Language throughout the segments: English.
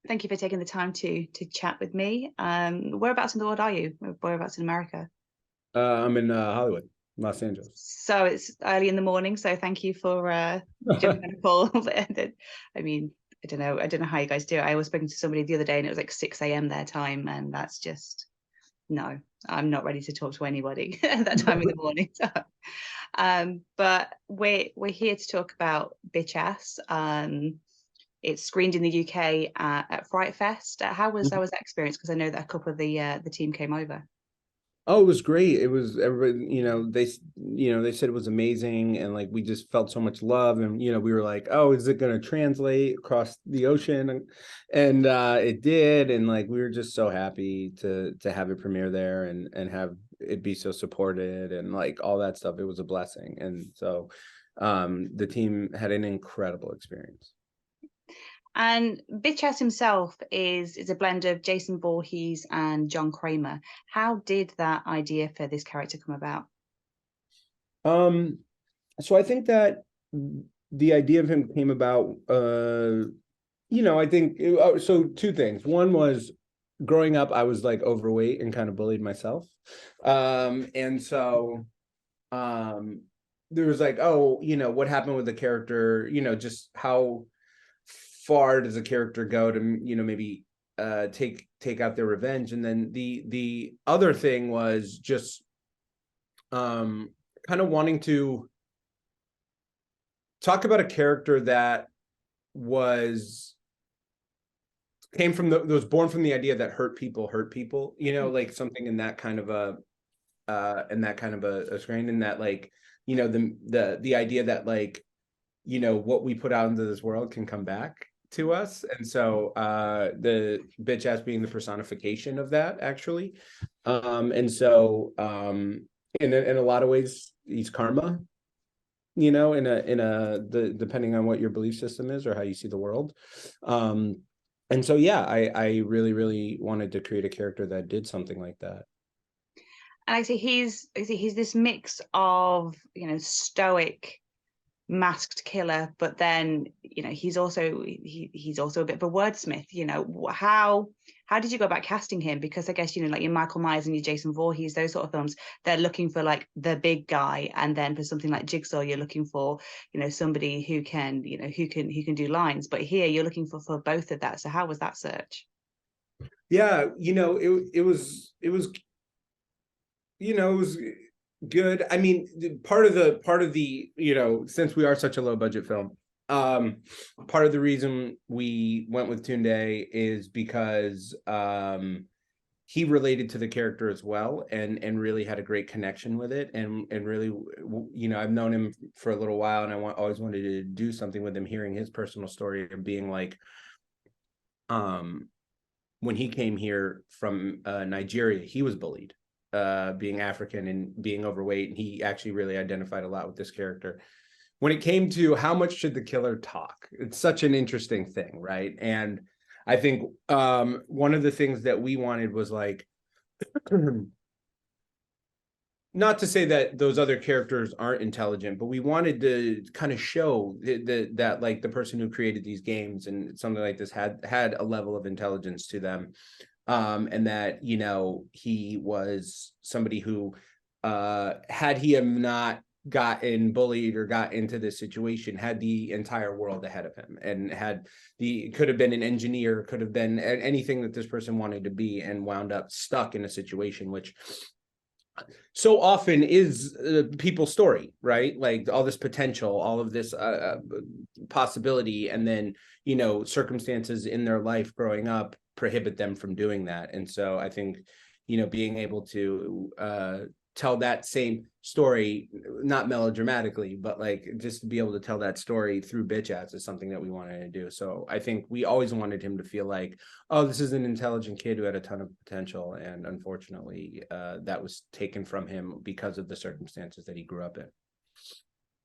Thank you for taking the time to chat with me. Whereabouts in the world are you? Whereabouts in America? I'm in Hollywood, Los Angeles. So it's early in the morning, so thank you for jumping on a call. I mean, I don't know how you guys do it. I was speaking to somebody the other day and it was like 6 a.m. their time, and that's just no, I'm not ready to talk to anybody at that time in the morning. So, but we're here to talk about Bitch Ass. It's screened in the UK at Fright Fest. How was that experience? Because I know that a couple of the team came over. Oh, it was great. It was everybody, they said it was amazing, and like we just felt so much love, and we were like, oh, is it going to translate across the ocean? And it did, and like we were just so happy to have it premiere there and have it be so supported and like all that stuff. It was a blessing, and so the team had an incredible experience. And Bitch Ass himself is a blend of Jason Voorhees and John Kramer. How did that idea for this character come about? So I think that the idea of him came about, I think, so two things. One was growing up, I was like overweight and kind of bullied myself. And so there was like, oh, what happened with the character, just how far does a character go to, maybe take out their revenge. And then the other thing was just kind of wanting to talk about a character that came from was born from the idea that hurt people, like something in that kind of a strain, and that like, the idea that like, what we put out into this world can come back to us. And so the bitch ass being the personification of that, actually. And so in a lot of ways he's karma, depending on what your belief system is or how you see the world. And so yeah, I really, really wanted to create a character that did something like that. And I see he's this mix of stoic masked killer, but then he's also a bit of a wordsmith. How did you go about casting him? Because I guess like your Michael Myers and your Jason Voorhees, those sort of films, they're looking for like the big guy, and then for something like Jigsaw, you're looking for somebody who can who can do lines. But here you're looking for both of that. So how was that search? Yeah, it was good. I mean, part of the since we are such a low budget film, part of the reason we went with Tunde is because he related to the character as well, and really had a great connection with it, and really, I've known him for a little while, and always wanted to do something with him, hearing his personal story of being like, when he came here from Nigeria, he was bullied, being African and being overweight, and he actually really identified a lot with this character. When it came to how much should the killer talk, it's such an interesting thing, right? And I think one of the things that we wanted was like, not to say that those other characters aren't intelligent, but we wanted to kind of show that like the person who created these games and something like this had a level of intelligence to them. And that, he was somebody who, had he not gotten bullied or got into this situation, had the entire world ahead of him, and could have been an engineer, could have been anything that this person wanted to be, and wound up stuck in a situation, which so often is people's story, right? Like all this potential, all of this possibility, and then, circumstances in their life growing up prohibit them from doing that. And so I think, being able to tell that same story, not melodramatically, but like just to be able to tell that story through bitch ass is something that we wanted to do. So I think we always wanted him to feel like, oh, this is an intelligent kid who had a ton of potential. And unfortunately, that was taken from him because of the circumstances that he grew up in.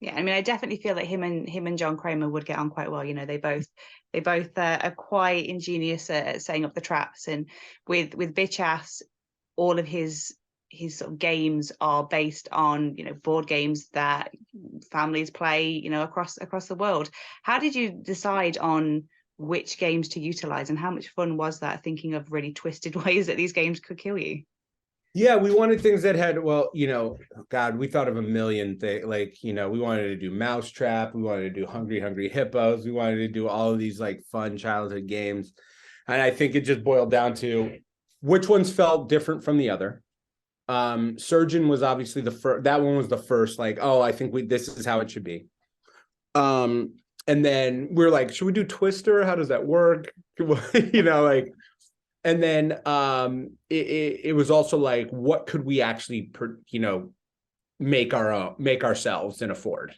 Yeah, I mean, I definitely feel that him and John Kramer would get on quite well. They both are quite ingenious at setting up the traps, and with bitch ass, all of his sort of games are based on board games that families play across the world. How did you decide on which games to utilize, and how much fun was that, thinking of really twisted ways that these games could kill you? Yeah, we wanted things that had, well, God, we thought of a million things. Like, we wanted to do Mousetrap, we wanted to do Hungry Hungry Hippos, we wanted to do all of these like fun childhood games. And I think it just boiled down to which ones felt different from the other. Surgeon was obviously the first. That one was the first, like, oh, I think this is how it should be. And then we're like, should we do Twister? How does that work? Like, and then it was also like, what could we actually make ourselves and afford,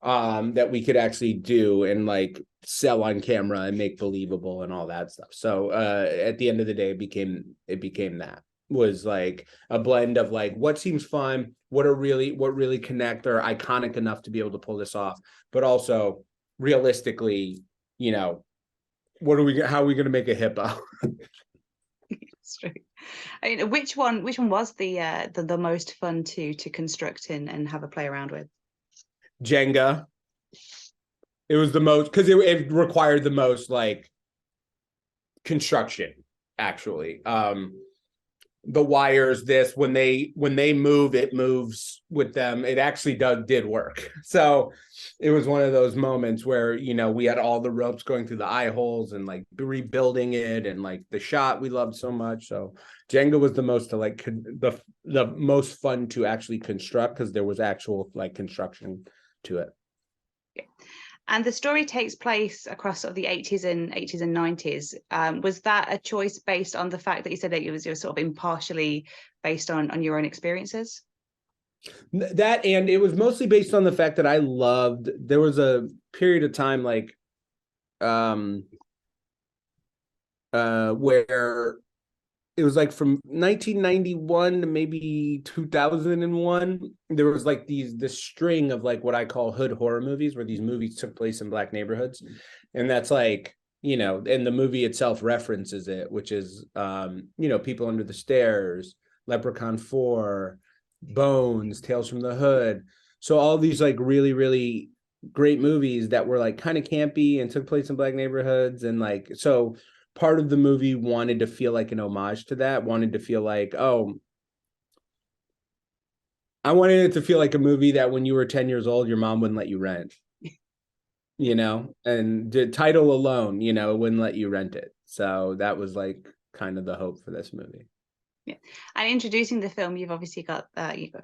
that we could actually do and like sell on camera and make believable and all that stuff. So at the end of the day, it became that was like a blend of like what seems fun, what really connect or iconic enough to be able to pull this off, but also realistically, how are we going to make a hippo? It's true. I mean, which one was the most fun to construct and have a play around with? Jenga. It was the most, because it required the most like construction, actually. The wires, when they move, it moves with them. It actually did work. So it was one of those moments where, we had all the ropes going through the eye holes and like rebuilding it, and like the shot we loved so much. So Jenga was the most to like the most fun to actually construct, because there was actual like construction to it. Yeah. And the story takes place across sort of the 80s and 90s. Was that a choice based on the fact that you said that it was sort of impartially based on your own experiences? That, and it was mostly based on the fact that there was a period of time like where it was like from 1991 to maybe 2001, there was like this string of like what I call hood horror movies, where these movies took place in black neighborhoods. And that's like, and the movie itself references it, which is, People Under the Stairs, Leprechaun 4, Bones, Tales from the Hood. So all these like really, really great movies that were like kind of campy and took place in black neighborhoods. And like, so part of the movie wanted to feel like an homage to that, wanted to feel like, oh, I wanted it to feel like a movie that when you were 10 years old, your mom wouldn't let you rent, and the title alone, it wouldn't let you rent it. So that was like kind of the hope for this movie. Yeah, and introducing the film, you've obviously got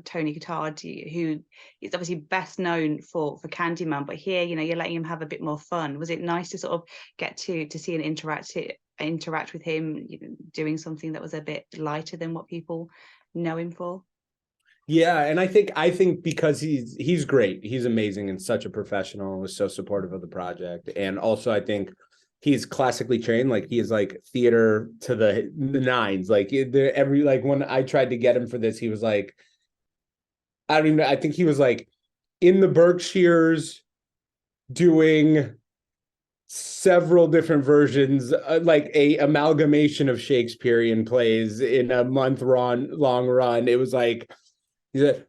Tony Todd, who is obviously best known for Candyman, but here, you're letting him have a bit more fun. Was it nice to sort of get to see and interact with him, doing something that was a bit lighter than what people know him for? Yeah, and I think because he's great, he's amazing and such a professional, and was so supportive of the project, and also I think he's classically trained. Like he is like theater to the nines. Like when I tried to get him for this, he was like, I don't even know. I think he was like in the Berkshires doing several different versions, like a amalgamation of Shakespearean plays in a long run. It was like,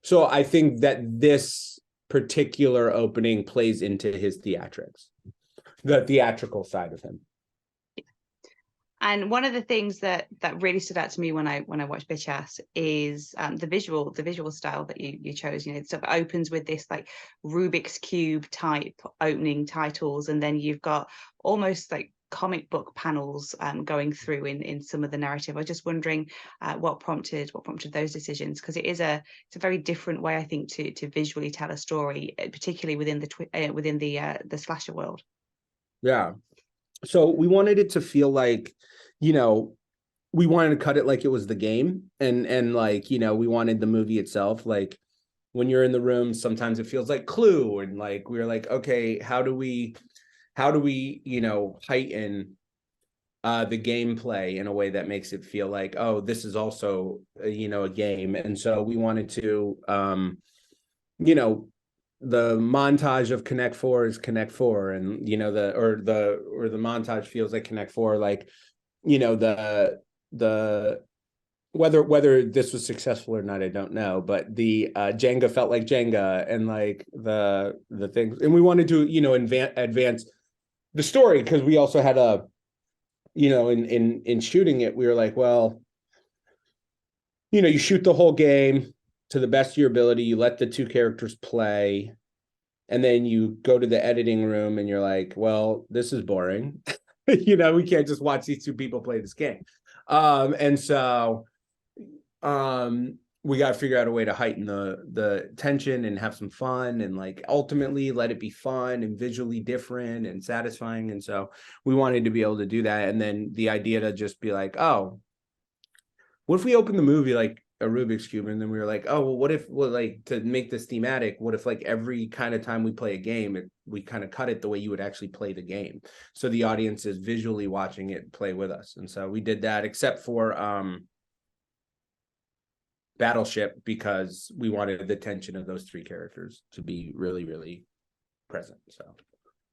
so I think that this particular opening plays into his theatrics. The theatrical side of him. And one of the things that really stood out to me when I watched Bitch Ass is the visual style that you chose. It sort of opens with this like Rubik's Cube type opening titles, and then you've got almost like comic book panels going through in some of the narrative. I was just wondering what prompted those decisions, because it's a very different way, I think, to visually tell a story, particularly within the slasher world. Yeah. So we wanted it to feel like, we wanted to cut it like it was the game, and like, we wanted the movie itself, like when you're in the room, sometimes it feels like Clue, and like we were like, okay, how do we heighten the gameplay in a way that makes it feel like, oh, this is also a game. And so we wanted to the montage of Connect Four is Connect Four, and the montage feels like Connect Four, like the whether this was successful or not, I don't know, but the Jenga felt like Jenga, and like the things, and we wanted to advance the story, because we also had a, you know, in shooting it, we were like, well, you know, you shoot the whole game to the best of your ability, you let the two characters play, and then you go to the editing room and you're like, well, this is boring. You know, we can't just watch these two people play this game. And so we got to figure out a way to heighten the tension and have some fun, and like ultimately let it be fun and visually different and satisfying. And so we wanted to be able to do that. And then the idea to just be like, oh, what if we open the movie like a Rubik's Cube? And then we were like, oh, well, what if, well, like, to make this thematic, what if like every kind of time we play a game, we kind of cut it the way you would actually play the game, so the audience is visually watching it play with us. And so we did that, except for Battleship, because we wanted the tension of those three characters to be really, really present. So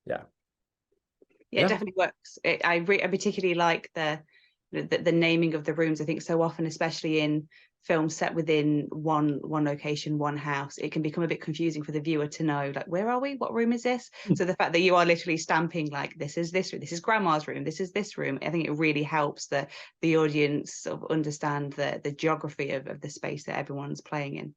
yeah, it definitely works. I particularly like the naming of the rooms. I think so often, especially in films set within one location, one house, it can become a bit confusing for the viewer to know, like, where are we, what room is this? So the fact that you are literally stamping like, this is this room, this is grandma's room, this is this room, I think it really helps the audience sort of understand the geography of the space that everyone's playing in.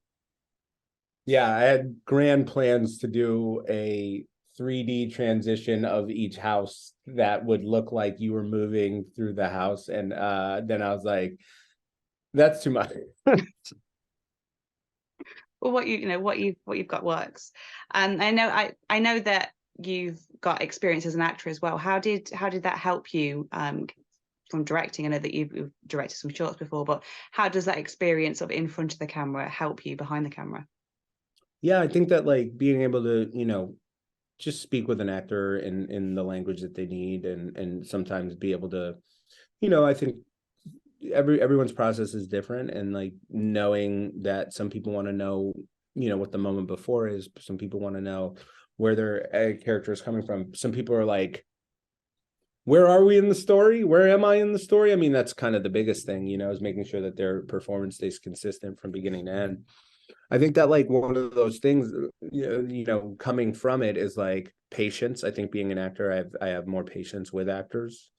Yeah, I had grand plans to do a 3D transition of each house that would look like you were moving through the house, and then I was like, that's too much. Well, what you've got works. And I know that you've got experience as an actor as well. How did that help you from directing? I know that you've directed some shorts before, but how does that experience of in front of the camera help you behind the camera? Yeah, I think that like being able to, you know, just speak with an actor in the language that they need, and sometimes be able to, you know, I think everyone's process is different, and like knowing that some people want to know, you know, what the moment before is, some people want to know where their character is coming from, some people are like, where are we in the story, where am I in the story? I mean, that's kind of the biggest thing, you know, is making sure that their performance stays consistent from beginning to end. I think that like one of those things, you know, coming from it is like patience. I think being an actor, I have more patience with actors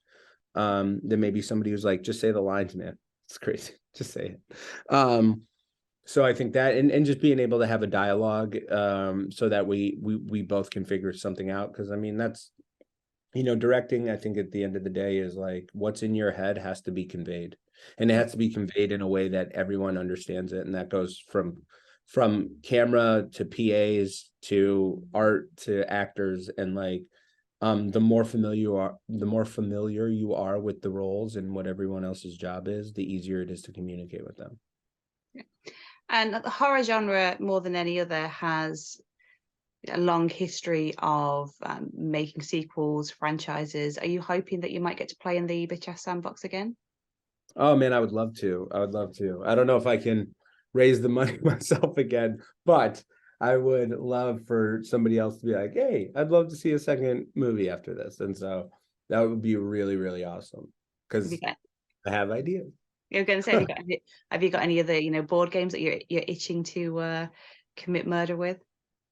than maybe somebody who's like, just say the lines, man. It's crazy. Just say it. So I think that, and just being able to have a dialogue so that we both can figure something out. Because I mean, that's, you know, directing, I think at the end of the day is like, what's in your head has to be conveyed, and it has to be conveyed in a way that everyone understands it. And that goes from camera to PAs to art to actors. And like, the more familiar you are with the roles and what everyone else's job is, the easier it is to communicate with them. And the horror genre, more than any other, has a long history of making sequels, franchises. Are you hoping that you might get to play in the Bitch Ass Sandbox again? Oh man, I would love to. I would love to. I don't know if I can raise the money myself again, but I would love for somebody else to be like, hey, I'd love to see a second movie after this. And so that would be really, really awesome, because I have ideas. You're going to say, have you got any other, board games that you're itching to commit murder with?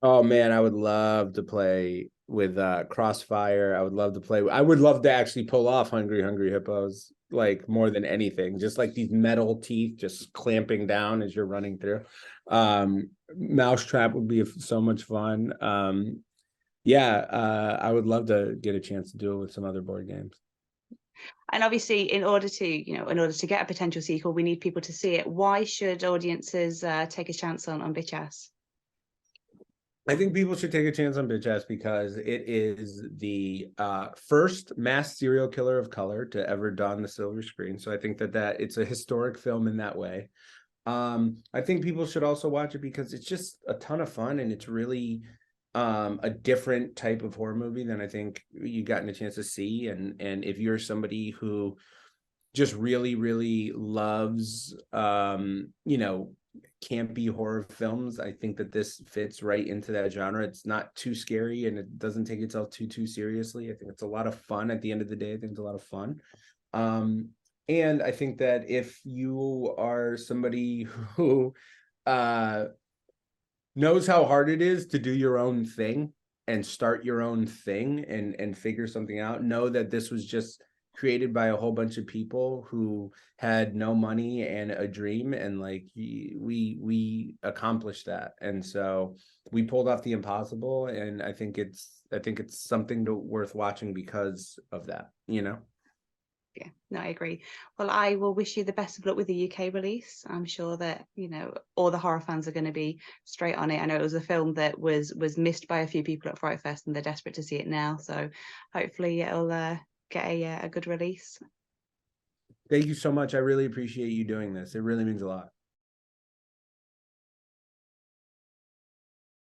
Oh man, I would love to play with Crossfire. I would love to actually pull off Hungry Hungry Hippos, like more than anything. Just like these metal teeth just clamping down as you're running through. Mousetrap would be so much fun. I would love to get a chance to do it with some other board games. And obviously, in order to get a potential sequel, we need people to see it. Why should audiences take a chance on Bitch Ass? I think people should take a chance on Bitch Ass because it is the first mass serial killer of color to ever don the silver screen. So I think that it's a historic film in that way. I think people should also watch it because it's just a ton of fun, and it's really a different type of horror movie than I think you've gotten a chance to see. And if you're somebody who just really, really loves campy horror films, I think that this fits right into that genre. It's not too scary, and it doesn't take itself too seriously. I think it's a lot of fun. At the end of the day, I think it's a lot of fun. And I think that if you are somebody who knows how hard it is to do your own thing, and start your own thing and figure something out. Know that this was just created by a whole bunch of people who had no money and a dream, and like we accomplished that. And so we pulled off the impossible, and I think it's something worth watching because of that, you know. Yeah, no, I agree. Well, I will wish you the best of luck with the UK release. I'm sure that, you know, all the horror fans are going to be straight on it. I know it was a film that was missed by a few people at Fright Fest, and they're desperate to see it now. So hopefully it'll get a good release. Thank you so much. I really appreciate you doing this. It really means a lot.